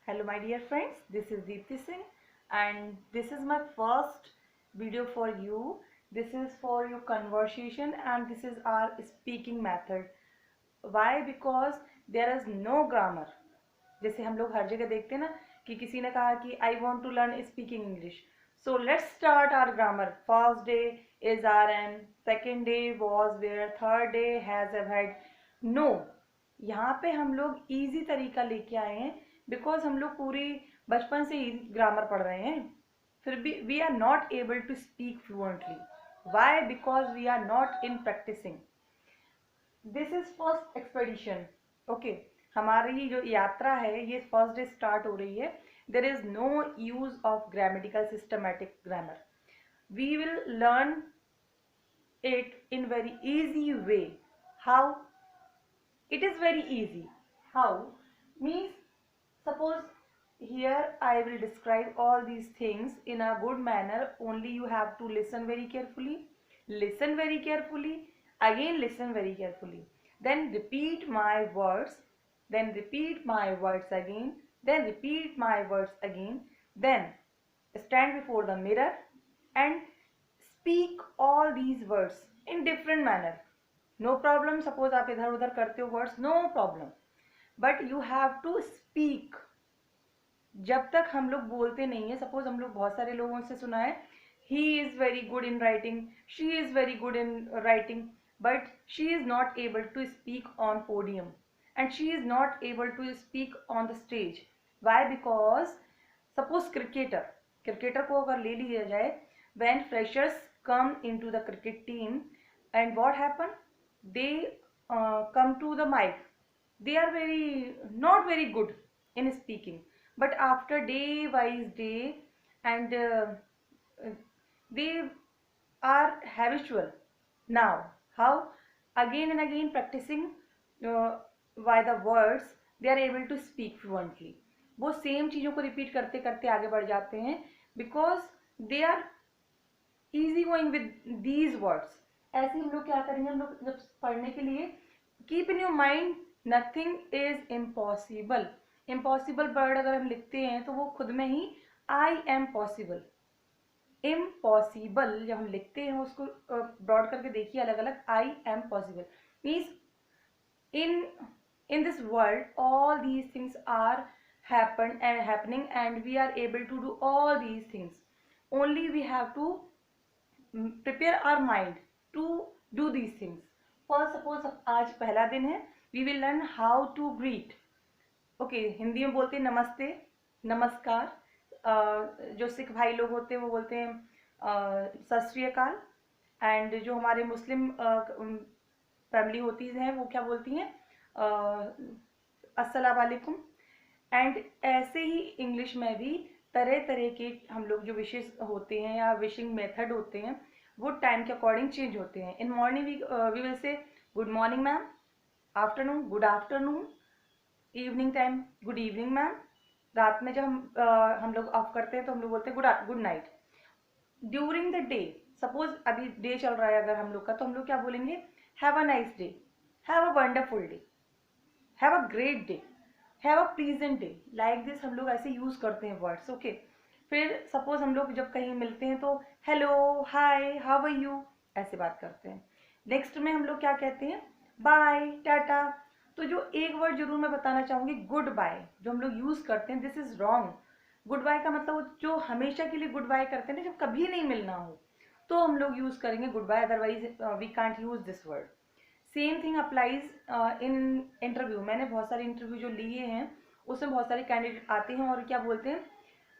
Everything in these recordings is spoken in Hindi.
Hello my dear friends, this is Deepti Singh and this is my first video for you. This is for your conversation and this is our speaking method. Why? Because there is no grammar. जैसे हम लोग हर जगह देखते हैं ना कि किसी ने कहा कि I want to learn speaking English. So let's start our grammar. First day is RN, second day was where, third day has have had. No, यहाँ पे हम लोग इजी तरीका लेके आए हैं बिकॉज हम लोग पूरी बचपन से ही ग्रामर पढ़ रहे हैं फिर भी we are not able to speak fluently. Why? Because we are not in practicing. This is first expedition. Okay, हमारी जो यात्रा है ये फर्स्ट डे स्टार्ट हो रही है. There is no use of grammatical systematic grammar. We will learn it in very easy way. How? It is very easy. How means, suppose here I will describe all these things in a good manner. Only you have to listen very carefully, listen very carefully, again listen very carefully, then repeat my words, then repeat my words again, then repeat my words again, then stand before the mirror and speak all these words in different manner. No problem. Suppose आप इधर उधर करते हो words, no problem, but you have to speak. जब तक हम लोग बोलते नहीं है, सपोज हम लोग बहुत सारे लोगों से सुना है he is very good in writing, she is very good in writing, but she is not able to speak on podium and she is not able to speak on the stage. Why? Because suppose cricketer को अगर ले लिया जाए, when freshers come into the cricket team and what happen, they come to the mic, they are not very good in speaking, but after day by day and they are habitual. Now how? Again and again practicing by the words, they are able to speak fluently. वो सेम चीज़ों को रिपीट करते करते आगे बढ़ जाते हैं because they are easy going with these words. ऐसे हम लोग क्या करेंगे, हम लोग जब पढ़ने के लिए, keep in your mind nothing is impossible. Impossible word अगर हम लिखते हैं तो वो खुद में ही आई एम पॉसिबल. इम्पॉसिबल जब हम लिखते हैं उसको ब्रॉड करके देखिए अलग अलग, I am possible means in this world all these things are happening and we are able to do all these things. Only we have to prepare our mind to do these things. First, suppose आज पहला दिन है, we will learn how to greet. Okay, Hindi में बोलते हैं नमस्ते, नमस्कार. जो सिख भाई लोग होते हैं वो बोलते हैं सत श्री अकाल. एंड जो हमारे मुस्लिम फैमिली होती हैं वो क्या बोलती हैं, अस्सलाम वालेकुम. एंड ऐसे ही इंग्लिश में भी तरह तरह के हम लोग जो विशेष होते हैं या विशिंग मेथड होते हैं वो टाइम के अकॉर्डिंग चेंज होते हैं. In morning we will say good morning ma'am, afternoon good afternoon, evening time good evening ma'am. रात में जब हम लोग ऑफ करते हैं तो हम लोग बोलते हैं good night. During the day, suppose अभी डे चल रहा है अगर हम लोग का, तो हम लोग क्या बोलेंगे, have a nice day, have a wonderful day, have a great day, have a pleasant day. Like this हम लोग ऐसे यूज करते हैं वर्ड्स. ओके, फिर सपोज हम लोग जब कहीं मिलते हैं तो hello, hi, how are you, ऐसे बात करते हैं. नेक्स्ट में हम लोग क्या कहते हैं, बाय, टाटा. तो जो एक वर्ड जरूर मैं बताना चाहूंगी, गुड बाय, जो हम लोग यूज करते हैं, this is wrong. Goodbye का मतलब जो हमेशा के लिए गुड बाय करते हैं ना, जब कभी नहीं मिलना हो तो हम लोग यूज करेंगे goodbye, otherwise we can't use this word. Same thing applies in interview. मैंने बहुत सारे इंटरव्यू जो लिए हैं उसमें बहुत सारे कैंडिडेट आते हैं और क्या बोलते हैं,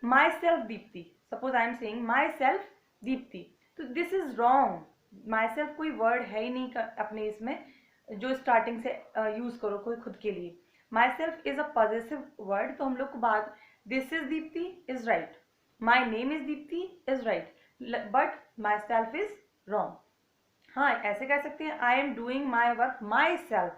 my self Deepti. Suppose I am saying my self Deepti, तो this is wrong. My self कोई वर्ड है ही नहीं अपने इसमें जो स्टार्टिंग से यूज करो कोई खुद के लिए. My self is a positive word, तो हम लोग को बात, this is Deepti is right, my name is Deepti is right, but my self is wrong. हाँ, ऐसे कह सकते हैं आई am doing my work my self.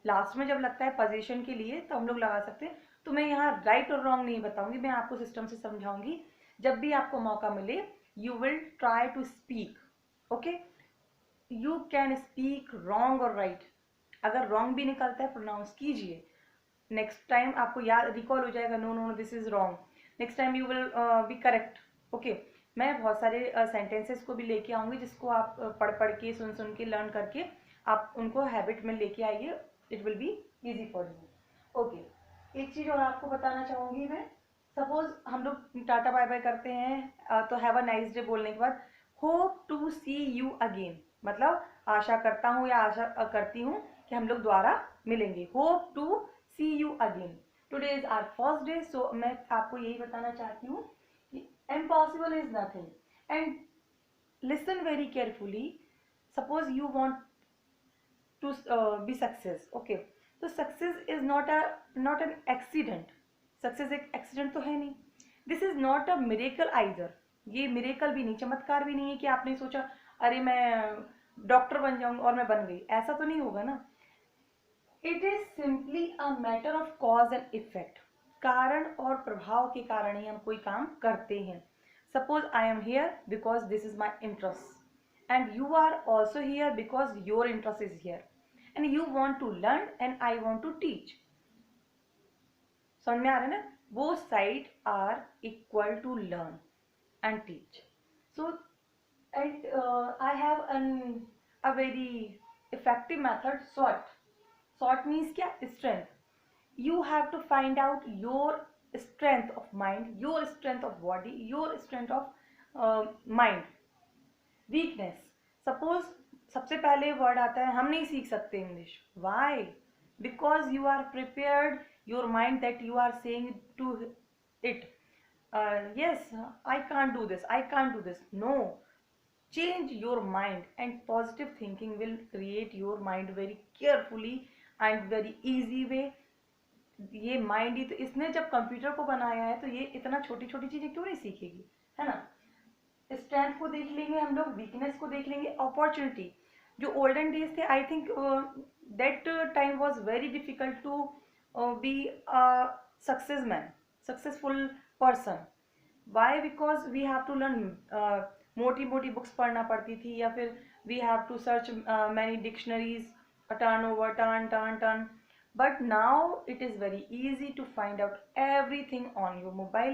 Last में जब लगता है पोजीशन के लिए तो हम लोग लगा सकते हैं. तो मैं यहाँ राइट और रॉन्ग नहीं बताऊंगी, मैं आपको सिस्टम से समझाऊंगी. जब भी आपको मौका मिले you will try to speak. Okay, you can speak wrong और राइट. अगर रॉन्ग भी निकलता है प्रोनाउंस कीजिए. नेक्स्ट टाइम आपको याद रिकॉल हो जाएगा, no no this is wrong, next time you will be correct. Okay, मैं बहुत सारे सेंटेंसेस को भी लेके आऊँगी जिसको आप पढ़ पढ़ के सुन के लर्न करके आप उनको हैबिट में लेके आइए, it will be easy for you. Okay, एक चीज़ और आपको बताना चाहूँगी मैं, सपोज हम लोग टाटा बाय बाय करते हैं तो हैव अ नाइस डे बोलने के बाद hope to see you again, मतलब आशा करता हूँ या आशा करती हूँ कि हम लोग दोबारा मिलेंगे, hope to see you again. Today is our first day, so मैं आपको यही बताना चाहती हूँ कि impossible is nothing, and listen very carefully. Suppose you want to be success, okay, तो success is not an accident, success एक एक्सीडेंट तो है नहीं, this is not a miracle either, ये मिरेकल भी नहीं, चमत्कार भी नहीं है कि आपने सोचा अरे मैं डॉक्टर बन जाऊंगा और मैं बन गई, ऐसा तो नहीं होगा ना। It is simply a matter of cause and effect, कारण और प्रभाव के कारण ही हम कोई काम करते हैं। Suppose I am here because this is my interest and you are also here because your interest is here and you want to learn and I want to teach. समझ में आ रहा है ना, both side are equal to learn and teach. So and I have a very effective method, sort. Sort means क्या, strength. You have to find out your strength of mind, your strength of body, your strength of mind, weakness। suppose सबसे पहले वर्ड आता है, हम नहीं सीख सकते English, why? because you are prepared your mind that you are saying to it, yes I can't do this, I can't do this, no, change your mind and positive thinking will create your mind very carefully and very easy way। ये माइंड ही तो, इसने जब कंप्यूटर को बनाया है तो ये इतना छोटी छोटी चीजें क्यों नहीं सीखेगी, है ना। स्ट्रेंथ को देख लेंगे हम लोग, वीकनेस को देख लेंगे, अपॉर्चुनिटी। जो ओल्डन डेज थे, I think that time was very difficult to be success man, successful person. Why? Because we have to learn, मोटी मोटी बुक्स पढ़ना पड़ती थी, या फिर we have to search many dictionaries, turn over turn. But now it is very easy to find out everything on your mobile.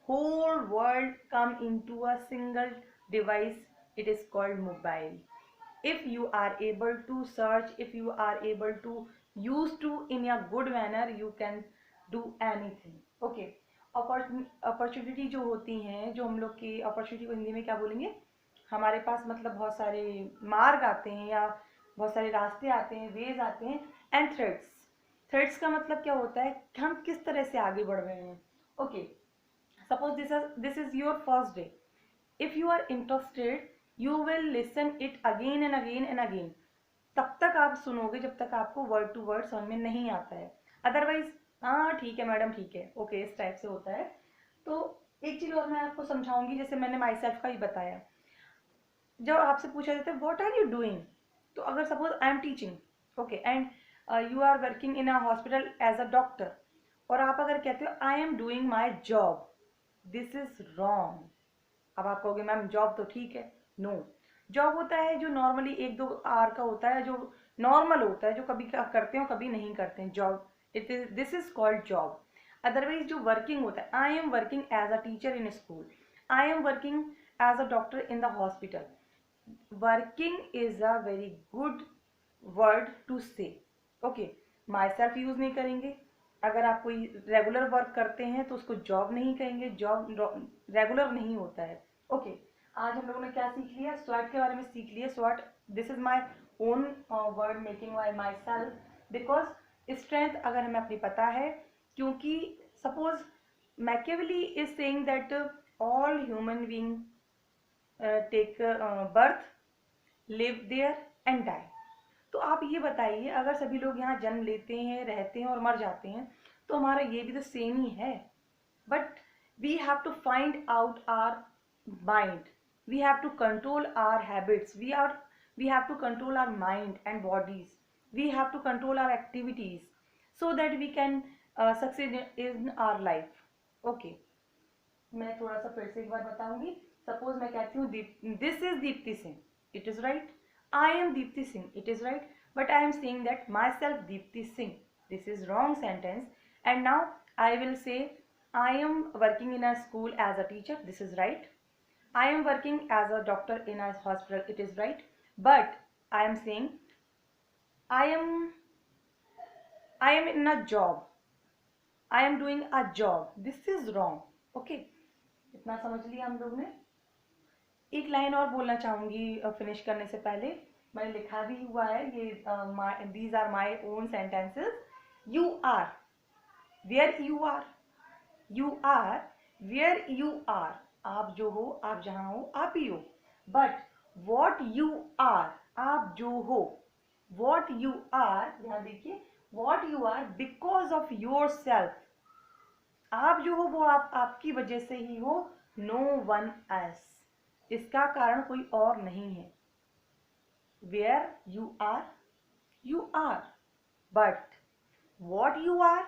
Whole world come into a single device. It is called mobile. If you are able to search, if you are able to use to in a good manner, you can do anything. Okay. Opportunity जो होती हैं, जो हम लोग की अपॉर्चुनिटी को हिंदी में क्या बोलेंगे, हमारे पास मतलब बहुत सारे मार्ग आते हैं या बहुत सारे रास्ते आते हैं, वेज आते हैं। एंड थ्रेड्स, थ्रेड्स का मतलब क्या होता है कि हम किस तरह से आगे बढ़ रहे हैं। Okay, suppose this is your first day, if you are interested you will listen it again and again and again, तब तक आप सुनोगे जब तक आपको वर्ड टू वर्ड समझ में नहीं आता है, अदरवाइज हाँ ठीक है मैडम ठीक है, ओके, इस टाइप से होता है। तो एक चीज और मैं आपको समझाऊंगी, जैसे मैंने माई सेल्फ का ही बताया, जब आपसे पूछा जाता है व्हाट आर यू डूइंग, तो अगर suppose I am teaching, okay, and you are working in a hospital as a doctor, और आप अगर कहते हो I am doing my job, this is wrong. अब आप कहोगे मैम जॉब तो ठीक है, नो, जॉब होता है जो नॉर्मली 1-2 आवर का होता है, जो नॉर्मल होता है, जो कभी करते हो कभी नहीं करते हैं, job, it is, this is called job. Otherwise जो वर्किंग होता है, I am working as a teacher in school, I am working as a doctor in the hospital, working is a very good word to say. Okay, myself use नहीं करेंगे, अगर आप कोई रेगुलर वर्क करते हैं तो उसको जॉब नहीं कहेंगे, जॉब रेगुलर नहीं होता है। ओके, आज हम लोगों ने क्या सीख लिया, स्वॉट के बारे में सीख लिया। स्वॉट, this is my own word making by my self, because strength अगर हमें अपनी पता है, क्योंकि suppose Machiavelli is saying that all human being take birth, live there and die. तो आप ये बताइए, अगर सभी लोग यहाँ जन्म लेते हैं, रहते हैं और मर जाते हैं, तो हमारा ये भी तो सेम ही है। But we have to find out our mind, we have to control our habits, we have to control our mind and bodies, we have to control our activities, so that we can succeed in our life. Okay, मैं थोड़ा सा फिर से एक बार बताऊंगी। सपोज मैं कहती हूँ this is Deepti Singh, it is right, I am Deepti Singh, it is right, but I am saying that myself Deepti Singh, this is wrong sentence, And now I will say I am working in a school as a teacher. This is right. I am working as a doctor in a hospital. It is right. But I am saying I am in a job. I am doing a job. This is wrong. Okay. इतना समझ लिया हम लोग ने. एक लाइन और बोलना चाहूंगी फिनिश करने से पहले. मैंने लिखा भी हुआ है ये. These are my own sentences. You are where you are. You are where you are. आप जो हो, आप जहां हो, आप ही हो. But what you are, आप जो हो, what you are, यहाँ देखिए, what you are because of yourself. आप जो हो वो आपकी वजह से ही हो. No one else. इसका कारण कोई और नहीं है. Where you are. But what you are,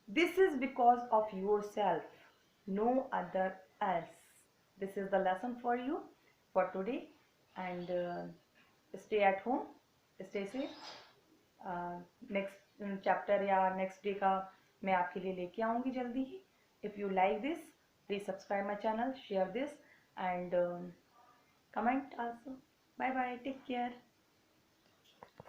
this is because of yourself, no other else. This is the lesson for you for today. And stay at home, stay safe. Next chapter या नेक्स्ट डे का मैं आपके लिए लेके आऊँगी जल्दी ही. If you like this, please subscribe my channel, share this, and comment also. Bye bye, take care.